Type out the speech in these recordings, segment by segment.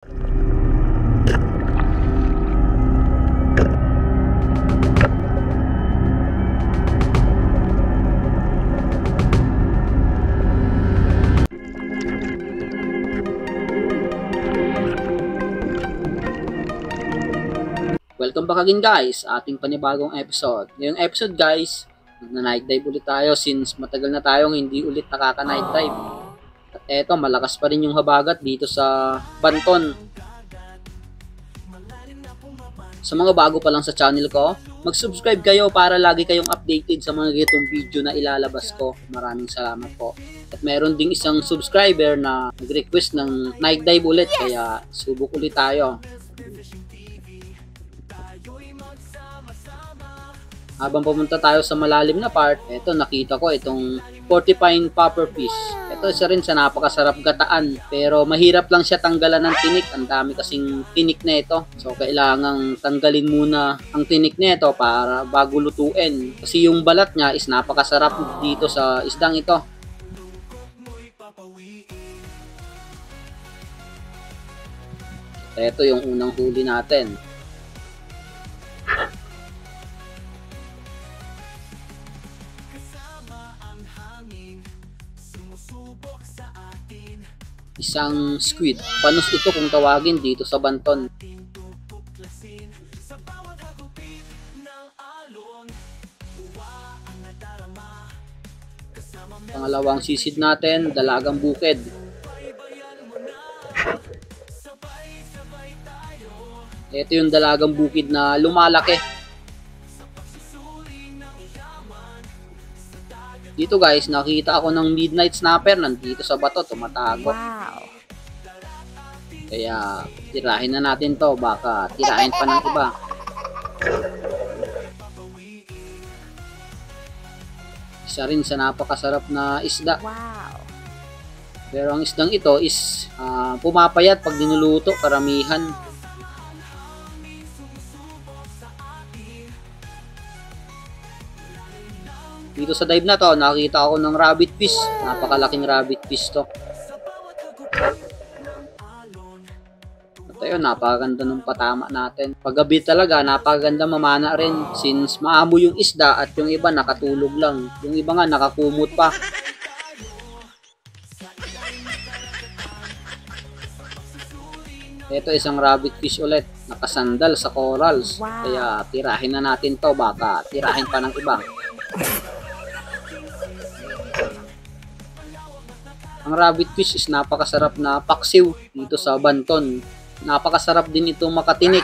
Welcome back again guys sa ating panibagong episode. Ngayong episode guys, magna-night dive ulit tayo since matagal na tayong hindi ulit nakaka-night dive. At eto, malakas pa rin yung habagat dito sa Banton. Sa mga bago pa lang sa channel ko, mag-subscribe kayo para lagi kayong updated sa mga ganitong video na ilalabas ko. Maraming salamat po. At meron ding isang subscriber na nag-request ng night dive ulit, kaya subok ulit tayo. Habang pumunta tayo sa malalim na part, eto nakita ko itong porcupine puffer fish. Ito isa rin sa napakasarap gataan, pero mahirap lang siya tanggalan ng tinik. Ang dami kasing tinik na ito. So kailangang tanggalin muna ang tinik na ito para bago lutuin. Kasi yung balat niya is napakasarap dito sa isdang ito. Ito yung unang huli natin. Isang squid. Panos ito kung tawagin dito sa Banton. Pangalawang sisid natin, dalagang bukid. Ito yung dalagang bukid na lumalaki. Dito guys, nakita ako ng midnight snapper nandito sa bato, tumatago. Wow. Kaya tirahin na natin to, baka tirahin pa ng iba. Isa rin sa napakasarap na isda. Wow. Pero ang isdang ito is pumapayat pag dinuluto, karamihan. Dito sa dive na to, nakita ako ng rabbit fish. Napakalaking rabbit fish to. At ayun, napakaganda ng patama natin. Paggabi talaga, napakaganda mamana rin. Since maamo yung isda at yung iba nakatulog lang. Yung iba nga nakakumot pa. Ito isang rabbit fish ulit. Nakasandal sa corals. Wow. Kaya tirahin na natin to, baka tirahin pa ng iba. Ang rabbit fish is napakasarap na paksiw dito sa Banton. Napakasarap din ito makatinik.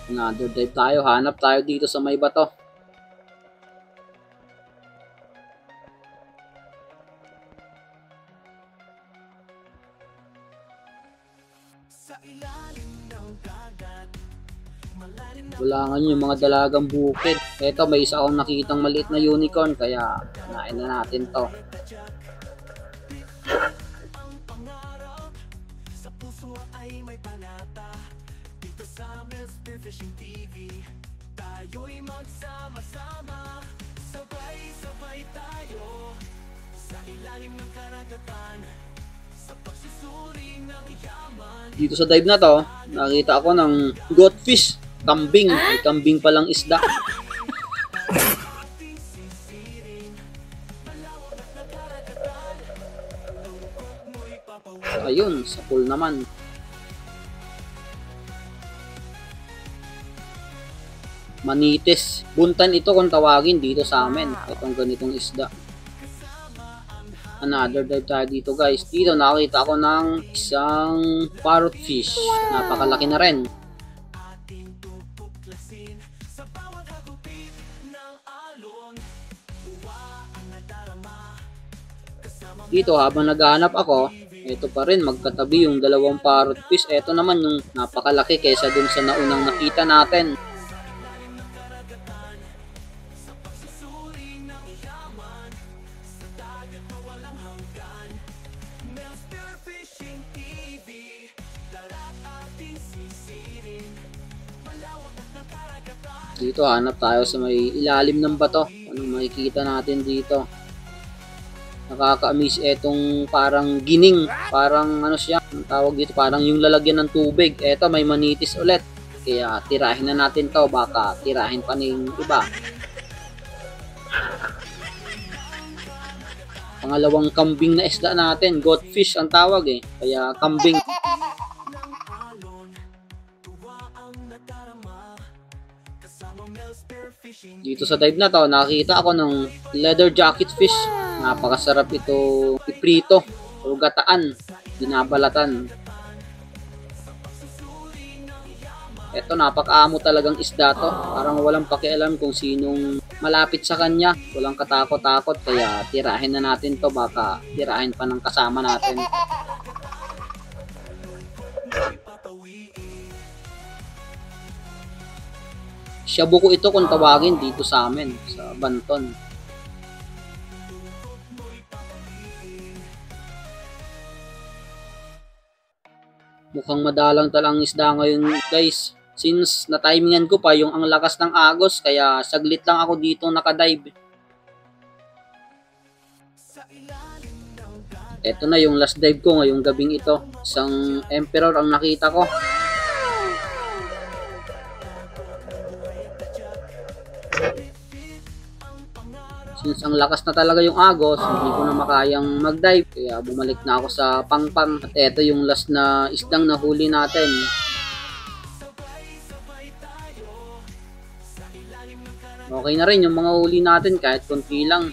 Another dive tayo. Hanap tayo dito sa may bato. Wala nga yung mga dalagang bukid. Eto, may isa akong nakitang maliit na unicorn, kaya kanain na natin to. Dito sa dive na to, nakita ako ng goatfish. Kambing. May kambing palang isda. Ayun, sa pool naman. Manitis. Buntan ito kung tawagin dito sa amin. Itong ganitong isda. Another dive tayo dito guys. Dito nakita ako ng isang parrot fish. Napakalaki na rin. Dito habang naghahanap ako, ito pa rin magkatabi yung dalawang parrot fish. Ito naman yung napakalaki kaysa dun sa naunang nakita natin. Dito hanap tayo sa may ilalim ng bato. Anong makikita natin dito? Nakaka-amaze etong parang gining. Parang ano siya, ang tawag dito, parang yung lalagyan ng tubig. Eto, may manitis ulit. Kaya tirahin na natin to, baka tirahin pa ng iba. Pangalawang kambing na isda natin, goldfish ang tawag eh. Kaya kambing. Dito sa dive na to, nakita ako ng leather jacket fish. Napakasarap ito iprito o gataan, binabalatan. Ito, napakaamo talagang isda to. Parang walang pakialam kung sinong malapit sa kanya. Walang katakot-takot, kaya tirahin na natin to, baka tirahin pa ng kasama natin. Shabuko ito kung tawagin dito sa amin, sa Banton. Mukhang madalang talang isda ngayon guys. Since na-timingan ko pa yung ang lakas ng agos, kaya saglit lang ako dito nakadive. Ito na yung last dive ko ngayong gabing ito. Isang emperor ang nakita ko. Since ang lakas na talaga yung agos, hindi ko na makayang mag-dive. Kaya bumalik na ako sa pangpang. At eto yung last na isdang nahuli natin. Okay na rin yung mga huli natin kahit konti lang.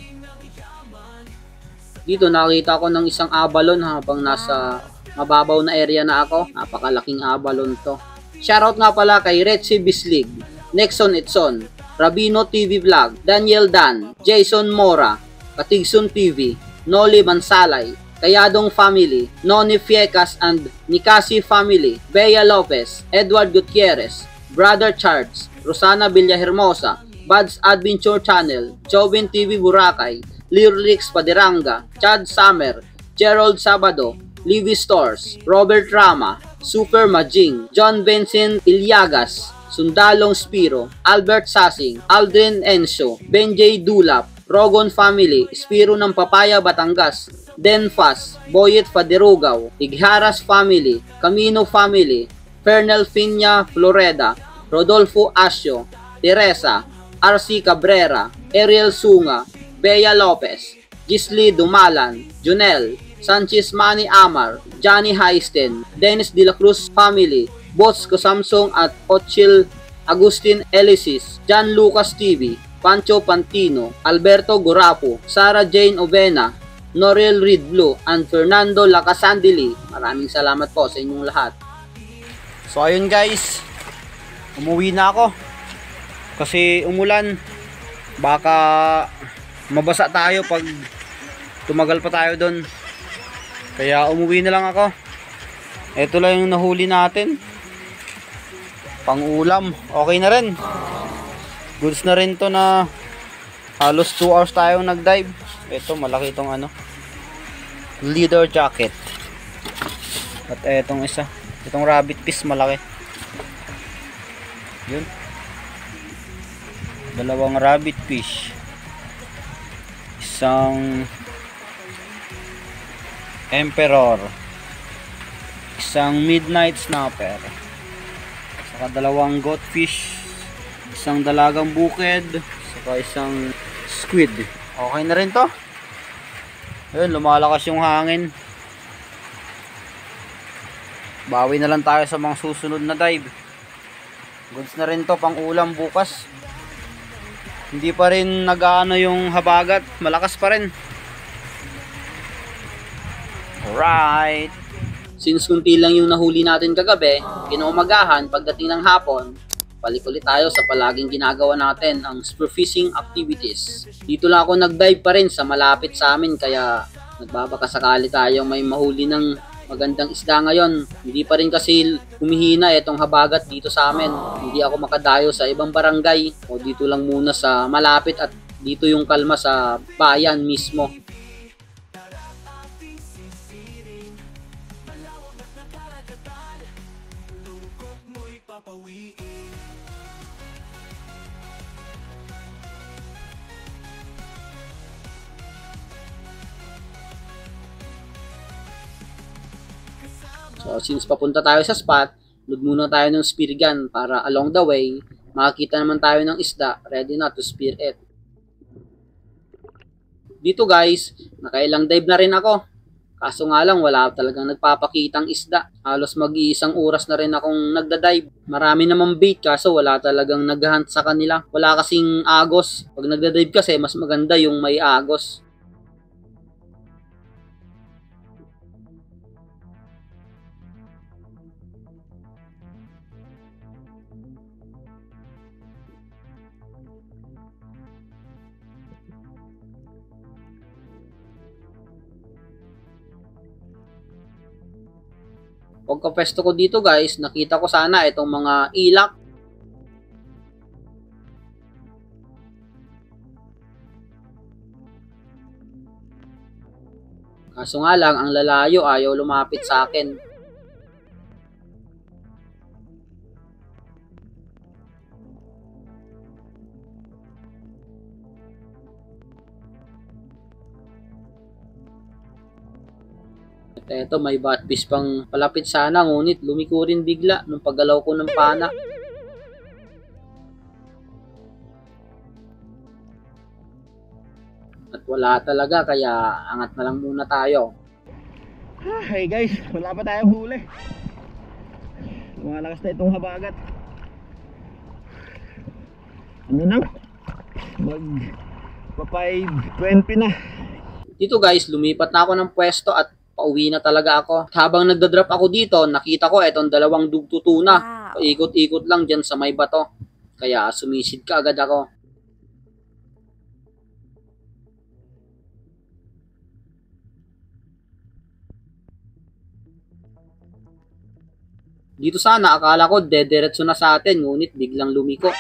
Dito nakita ko ng isang abalon habang nasa mababaw na area na ako. Napakalaking abalon to. Shoutout nga pala kay Retsi Bislig, Nexon Itson, Rabino TV Vlog, Daniel Dan, Jason Mora, Katigson TV, Noli Mansalay, Kayadong Family, Noni Fiecas and Nikasi Family, Bea Lopez, Edward Gutierrez, Brother Charles, Rosana Villahermosa, Bud's Adventure Channel, Jovin TV Boracay, Lyrix Paderanga, Chad Summer, Gerald Sabado, Livy Stores, Robert Rama, Super Majing, John Vincent Ilyagas, Sundalong Spiro, Albert Sasing, Aldrin Enso, Benjay Dulap, Rogon Family, Spiro ng Papaya Batangas, Denfas, Boyet Faderugaw, Igharas Family, Camino Family, Fernel Finya Floreda, Rodolfo Asio, Teresa, RC Cabrera, Ariel Sunga, Bea Lopez, Gisli Dumalan, Junel, Sanchez Manny Amar, Johnny Haisten, Dennis De La Cruz Family, Bosco Samsung at Ochil Agustin Elisis, John Lucas TV, Pancho Pantino, Alberto Gorapo, Sarah Jane Ovena, Noriel Reed Blue, and Fernando Lacasandili. Maraming salamat po sa inyong lahat. So ayun guys, umuwi na ako kasi umulan. Baka mabasa tayo pag tumagal pa tayo doon. Kaya umuwi na lang ako. Ito lang yung nahuli natin. Pang-ulam. Okay na rin. Goods na rin to na halos 2 hours tayong nag-dive. Ito, malaki itong ano. Leather jacket. At etong isa. Itong rabbit fish malaki. Yun. Dalawang rabbit fish. Isang emperor. Isang midnight snapper. Saka dalawang goldfish. Isang dalagang bukid. Saka isang squid. Okay na rin to. Ayun, lumalakas yung hangin. Bawi na lang tayo sa mga susunod na dive. Goods na rin to pang ulam bukas. Hindi pa rin nag-aano yung habagat. Malakas pa rin. Alright. Since kunti lang yung nahuli natin kagabi, kinaumagahan pagdating ng hapon, balik ulit tayo sa palaging ginagawa natin, ang spearfishing activities. Dito lang ako nag-dive pa rin sa malapit sa amin, kaya nagbabaka sakali tayo may mahuli ng magandang isda ngayon. Hindi pa rin kasi humihina itong habagat dito sa amin. Hindi ako makadayo sa ibang barangay, o dito lang muna sa malapit, at dito yung kalma sa bayan mismo. So since papunta tayo sa spot, load muna tayo ng spear gun para along the way, makakita naman tayo ng isda, ready na to spear it. Dito guys, nakailang dive na rin ako. Kaso nga lang, wala talagang nagpapakitang isda. Halos mag-iisang oras na rin akong nagda-dive. Marami namang bait, kaso wala talagang nag-hunt sa kanila. Wala kasing agos. Pag nagda-dive kasi, mas maganda yung may agos. Pagka-pwesto ko dito guys, nakita ko sana itong mga ilak. Kaso nga lang, ang lalayo ayaw lumapit sa akin. Eto, may batfish pang palapit sana, ngunit lumiko rin bigla nung paggalaw ko ng pana. At wala talaga, kaya angat na lang muna tayo. Hey guys, wala pa tayong huli. Lumalakas na itong habagat. Ano na? Mag pa 5:20 na. Dito guys, lumipat na ako ng pwesto at pauwi na talaga ako. Habang nagda-drop ako dito, nakita ko etong dalawang dugtutuna. Paikot-ikot lang dyan sa may bato. Kaya sumisid ka agad ako. Dito sana akala ko dediretso na sa atin, ngunit biglang lumiko.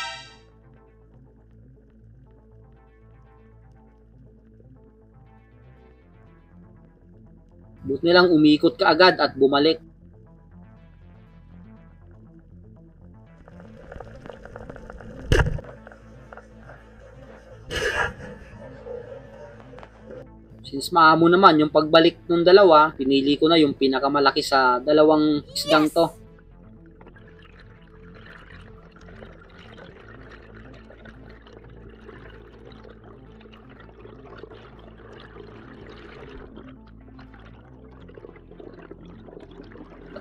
Buti nilang umikot ka agad at bumalik. Since maamo naman yung pagbalik ng dalawa, pinili ko na yung pinakamalaki sa dalawang isdang to.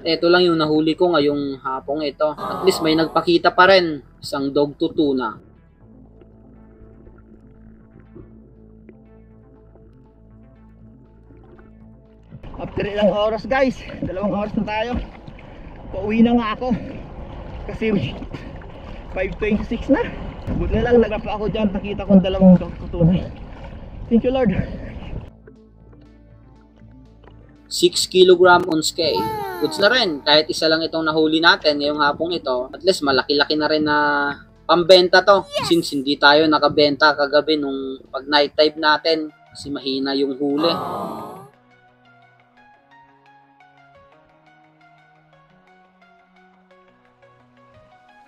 Ito lang yung nahuli ko ngayong hapong ito. At least may nagpakita pa rin. Isang dog to tuna. After ilang oras guys, 2 oras na tayo. Pauwi na nga ako. Kasi 5:26 na. Buti na lang nagapa ako dyan. Nakita kong 2 dog to tuna. Thank you Lord. 6 kg on scale. Goods na rin. Kahit isa lang itong nahuli natin ngayong hapong ito, at least malaki-laki na rin na pambenta to. Since hindi tayo nakabenta kagabi nung pag night dive natin kasi mahina yung huli.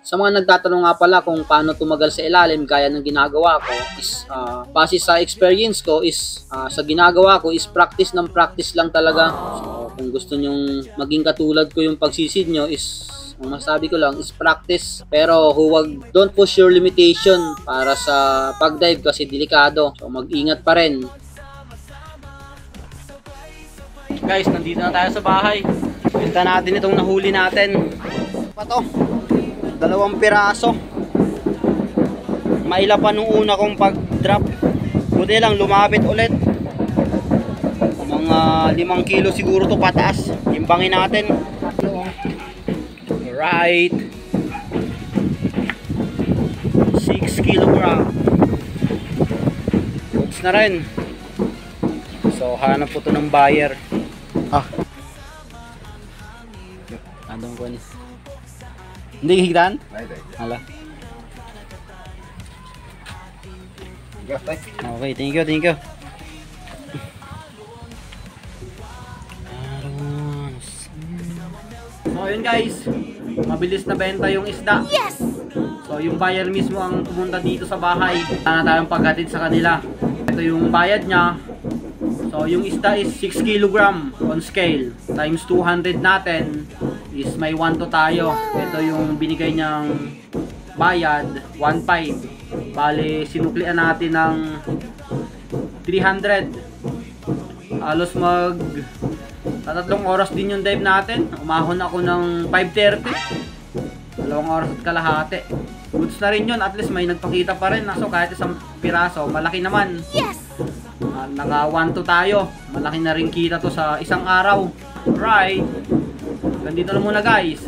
Sa mga nagtatanong nga pala kung paano tumagal sa ilalim gaya ng ginagawa ko is base sa experience ko is sa ginagawa ko is practice ng practice lang talaga. So kung gusto nyong maging katulad ko yung pagsisid nyo is ang masabi ko lang is practice, pero don't push your limitation para sa pagdive kasi delikado. So mag-ingat pa rin. Guys, nandito na tayo sa bahay. Benta natin itong nahuli natin. Pa to? 2 piraso. Maila pa nung una kong pag-drop. Buti lang lumapit ulit. Mga 5 kilo siguro to pataas. Timbangin natin. Right. 6 kilogram. Goods na rin. So hanap po to ng buyer. Andong ko ni. Hindi higitan? Hala. Okay, thank you. So yun guys, mabilis na benta yung isda. Yes! So yung buyer mismo ang pumunta dito sa bahay. Wala na tayong paghatid sa kanila. Ito yung bayad niya. So yung isda is 6 kilogram on scale times 200 natin is may 1 to tayo. Ito yung binigay niyang bayad, 1.5. Bali sinuklian natin ng 300. Halos tatlong oras din yung dive natin. Umahon ako ng 5:30. 2 oras at kalahati. Goods na rin yun, at least may nagpakita pa rin. So kahit isang piraso, malaki naman. Yes! Naka 1 to tayo. Malaki na rin kita to sa isang araw. Right? Ganito na muna guys.